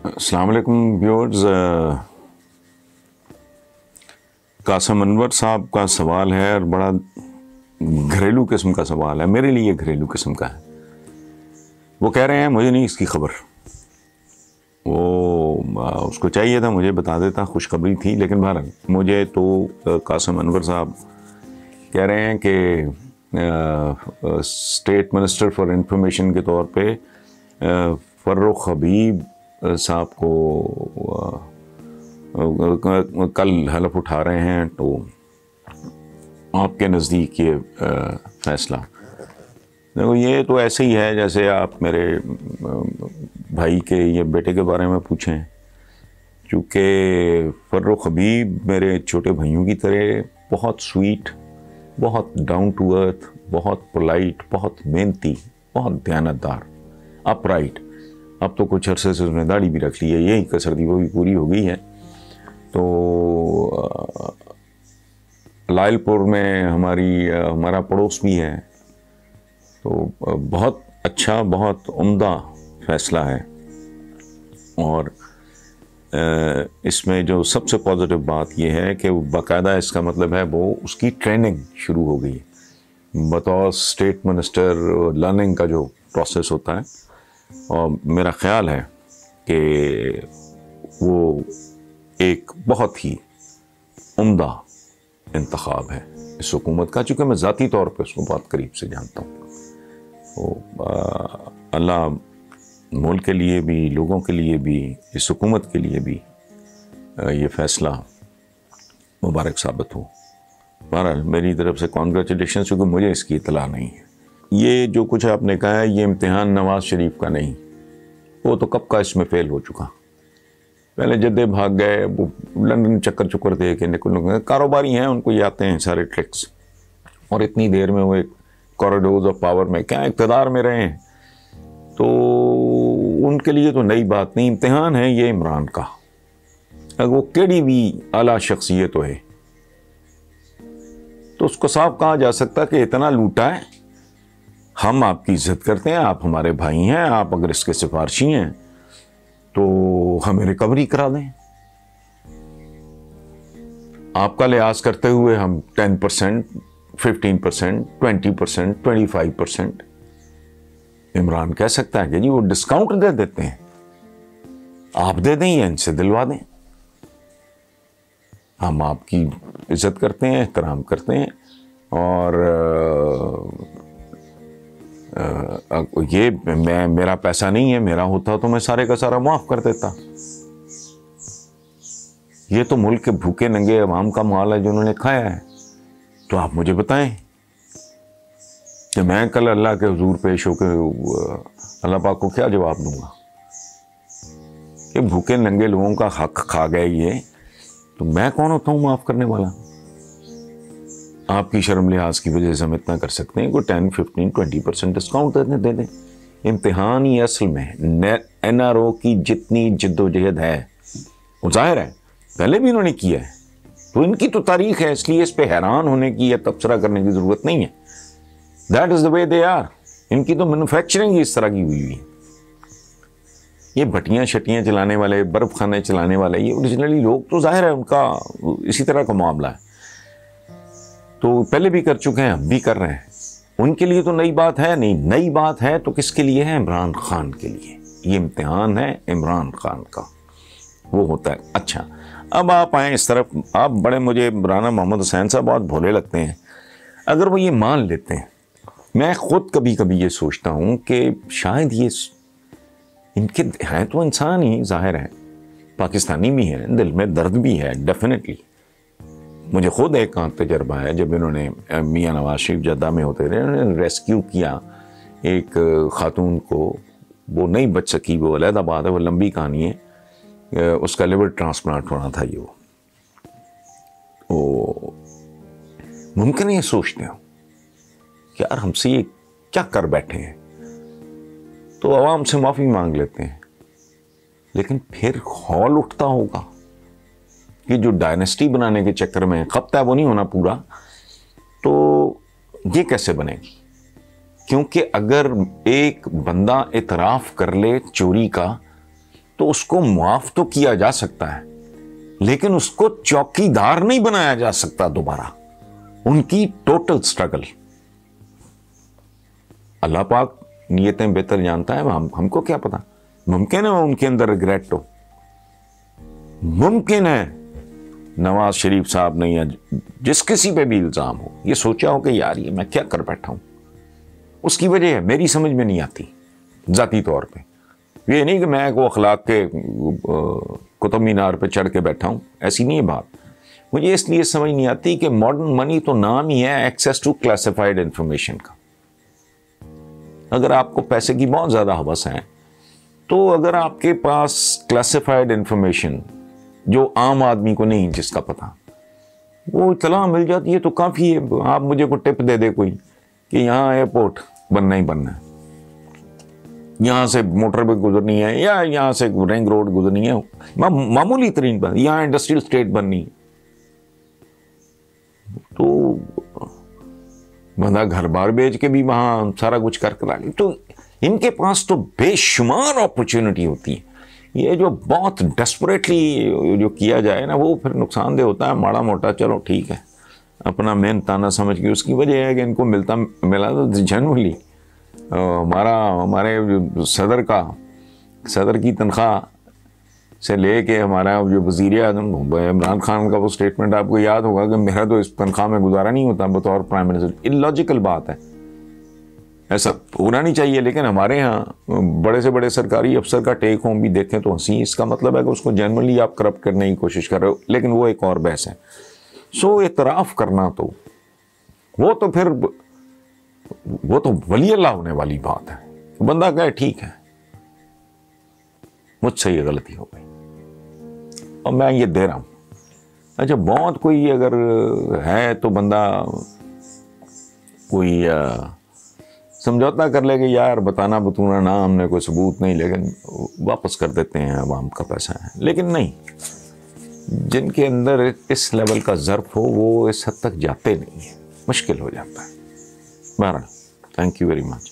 السلام علیکم ویورز. قاسم انور صاحب کا سوال ہے اور بڑا گھریلو قسم کا سوال ہے، میرے لیے گھریلو قسم کا ہے. وہ کہہ رہے ہیں مجھے نہیں اس کی خبر. وہ اس کو چاہیے تھا مجھے بتا دیتا، خوشخبری تھی، لیکن بہرحال مجھے تو قاسم انور صاحب کہہ رہے ہیں کہ اسٹیٹ منسٹر فار انفارمیشن کے طور پہ فرخ حبیب صاحب کو کل حلف اٹھا رہے ہیں. تو آپ کے نزدیک یہ فیصلہ، دیکھو یہ تو ایسے ہی ہے جیسے آپ میرے بھائی کے یا بیٹے کے بارے میں پوچھیں. چونکہ فرخ حبیب میرے چھوٹے بھائیوں کی طرح بہت سویٹ، بہت ڈاؤن ٹو ارتھ، بہت پولائٹ، بہت محنتی، بہت دیانتدار، اپ رائٹ. اب تو کچھ عرصے سے اس نے داڑھی بھی رکھ لی ہے، یہی کسر تھی وہ بھی پوری ہو گئی ہے. تو لائل پور میں ہمارا پڑوس بھی ہے. تو بہت اچھا، بہت عمدہ فیصلہ ہے. اور اس میں جو سب سے پازیٹیو بات یہ ہے کہ باقاعدہ اس کا مطلب ہے وہ اس کی ٹریننگ شروع ہو گئی بطور اسٹیٹ منسٹر. لرننگ کا جو پروسیس ہوتا ہے، اور میرا خیال ہے کہ وہ ایک بہت ہی عمدہ انتخاب ہے اس حکومت کا، چونکہ میں ذاتی طور پہ اس کو بہت قریب سے جانتا ہوں. اللہ ملک کے لیے بھی، لوگوں کے لیے بھی، اس حکومت کے لیے بھی یہ فیصلہ مبارک ثابت ہو. بہرحال میری طرف سے کانگریچولیشن، چونکہ مجھے اس کی اطلاع نہیں ہے. یہ جو کچھ آپ نے کہا ہے یہ امتحان نواز شریف کا نہیں، وہ تو کب کا اس میں فیل ہو چکا. پہلے جدے بھاگ گئے، وہ لندن چکر چکر دے کے نکل، کاروباری ہیں، ان کو یہ آتے ہیں سارے ٹرکس. اور اتنی دیر میں وہ ایک کوریڈورز آف پاور میں کیا اقتدار میں رہے ہیں. تو ان کے لیے تو نئی بات نہیں. امتحان ہے یہ عمران کا، اگر وہ کیڑی بھی اعلیٰ شخصیت ہے تو اس کو صاف کہا جا سکتا کہ اتنا لوٹا ہے. ہم آپ کی عزت کرتے ہیں، آپ ہمارے بھائی ہیں، آپ اگر اس کے سفارشی ہیں تو ہمیں ریکوری کرا دیں. آپ کا لحاظ کرتے ہوئے ہم 10%، 15%، 20%، 25% عمران کہہ سکتا ہے کہ جی وہ ڈسکاؤنٹ دے دیتے ہیں، آپ دے دیں یا ان سے دلوا دیں. ہم آپ کی عزت کرتے ہیں، احترام کرتے ہیں. اور یہ میرا پیسہ نہیں ہے، میرا ہوتا تو میں سارے کا سارا معاف کر دیتا. یہ تو ملک کے بھوکے ننگے عوام کا مال ہے جنہوں نے کھایا ہے. تو آپ مجھے بتائیں کہ میں کل اللہ کے حضور پیش ہو کے اللہ پاک کو کیا جواب دوں گا کہ بھوکے ننگے لوگوں کا حق کھا گئے یہ، تو میں کون ہوتا ہوں معاف کرنے والا. آپ کی شرم لحاظ کی وجہ سے ہم اتنا کر سکتے ہیں، کوئی 10، 15، 20% ڈسکاؤنٹ دے دیں. امتحان ہی اصل میں این آر او کی جتنی جد و جہد ہے وہ ظاہر ہے پہلے بھی انہوں نے کیا ہے، تو ان کی تو تاریخ ہے، اس لیے اس پہ حیران ہونے کی یا تبصرہ کرنے کی ضرورت نہیں ہے. That is the way they are. ان کی تو مینوفیکچرنگ ہی اس طرح کی ہوئی ہے. یہ بھٹیاں شٹیاں چلانے والے، برف خانے چلانے والے، یہ اوریجنلی لوگ تو ظاہر ہے ان کا اسی طرح کا معاملہ ہے. تو پہلے بھی کر چکے ہیں، اب بھی کر رہے ہیں. ان کے لیے تو نئی بات ہے نہیں. نئی بات ہے تو کس کے لیے ہے؟ عمران خان کے لیے. یہ امتحان ہے عمران خان کا، وہ ہوتا ہے. اچھا اب آپ آئیں اس طرف. آپ بڑے مجھے رانا محمد حسین صاحب بہت بھولے لگتے ہیں. اگر وہ یہ مان لیتے ہیں، میں خود کبھی کبھی یہ سوچتا ہوں کہ شاید یہ ان کے ہیں تو انسان ہی ظاہر ہے، پاکستانی بھی ہیں، دل میں درد بھی ہے ڈیفینیٹلی. مجھے خود ایک تجربہ ہے، جب انہوں نے میاں نواز شریف جدہ میں ہوتے رہے، انہوں نے ریسکیو کیا ایک خاتون کو. وہ نہیں بچ سکی، وہ علیحدہ بات ہے، وہ لمبی کہانی ہے. اس کا لیور ٹرانسپلانٹ ہونا تھا. وہ ممکن ہے یہ سوچتے ہو کہ یار ہم سے یہ کیا کر بیٹھے ہیں، تو عوام سے معافی مانگ لیتے ہیں. لیکن پھر ہال اٹھتا ہوگا کہ جو ڈائنسٹی بنانے کے چکر میں خپتا ہے وہ نہیں ہونا پورا. تو یہ کیسے بنے گی؟ کیونکہ اگر ایک بندہ اعتراف کر لے چوری کا تو اس کو معاف تو کیا جا سکتا ہے، لیکن اس کو چوکیدار نہیں بنایا جا سکتا دوبارہ. ان کی ٹوٹل سٹرگل. اللہ پاک نیتیں بہتر جانتا ہے، ہم کو کیا پتا. ممکن ہے ان کے اندر ریگریٹ ہو، ممکن ہے نواز شریف صاحب نے یا جس کسی پہ بھی الزام ہو یہ سوچا ہو کہ یار یہ میں کیا کر بیٹھا ہوں. اس کی وجہ ہے میری سمجھ میں نہیں آتی ذاتی طور پہ. یہ نہیں کہ میں وہ اخلاق کے قطب مینار پہ چڑھ کے بیٹھا ہوں، ایسی نہیں ہے بات. مجھے اس لیے سمجھ نہیں آتی کہ ماڈرن منی تو نام ہی ہے ایکسیس ٹو کلاسیفائڈ انفارمیشن کا. اگر آپ کو پیسے کی بہت زیادہ ہوس ہے تو اگر آپ کے پاس کلاسیفائڈ انفارمیشن جو عام آدمی کو نہیں جس کا پتہ، وہ اطلاع مل جاتی ہے تو کافی ہے. آپ مجھے کو ٹپ دے دے کوئی کہ یہاں ایئرپورٹ بننا ہی بننا ہے، یہاں سے موٹر وے گزرنی ہے، یا یہاں سے رنگ روڈ گزرنی ہے، معمولی ترین بات، یہاں انڈسٹریل اسٹیٹ بننی ہے، تو بندہ گھر بار بیچ کے بھی وہاں سارا کچھ کر کے ڈالی. تو ان کے پاس تو بے شمار اپرچونٹی ہوتی ہے. یہ جو بہت ڈیسپریٹلی جو کیا جائے نا وہ پھر نقصان دہ ہوتا ہے. ماڑا موٹا چلو ٹھیک ہے اپنا مین تانا سمجھ کے. اس کی وجہ ہے کہ ان کو ملا تو جنرلی ہمارے صدر کی تنخواہ سے لے کے ہمارا جو وزیر اعظم عمران خان کا وہ سٹیٹمنٹ آپ کو یاد ہوگا کہ میرا تو اس تنخواہ میں گزارا نہیں ہوتا بطور پرائم منسٹر. اللاجیکل بات ہے، ایسا ہونا نہیں چاہیے. لیکن ہمارے ہاں بڑے سے بڑے سرکاری افسر کا ٹیک ہوم بھی دیکھیں تو ہنسی. اس کا مطلب ہے کہ اس کو جنرلی آپ کرپٹ کرنے کی کوشش کر رہے ہو، لیکن وہ ایک اور بحث ہے. سو اعتراف کرنا تو وہ تو ولی اللہ ہونے والی بات ہے. بندہ کہے ٹھیک ہے مجھ سے یہ غلطی ہو گئی اور میں یہ دے رہا ہوں. اچھا بہت کوئی اگر ہے تو بندہ کوئی سمجھوتا کر لے کہ یار بتانا بتونا نہ ہم نے کوئی ثبوت نہیں، لیکن واپس کر دیتے ہیں عوام کا پیسہ ہے. لیکن نہیں، جن کے اندر اس لیول کا ظرف ہو وہ اس حد تک جاتے نہیں ہیں، مشکل ہو جاتا ہے. بہرحال تھینک یو ویری مچ.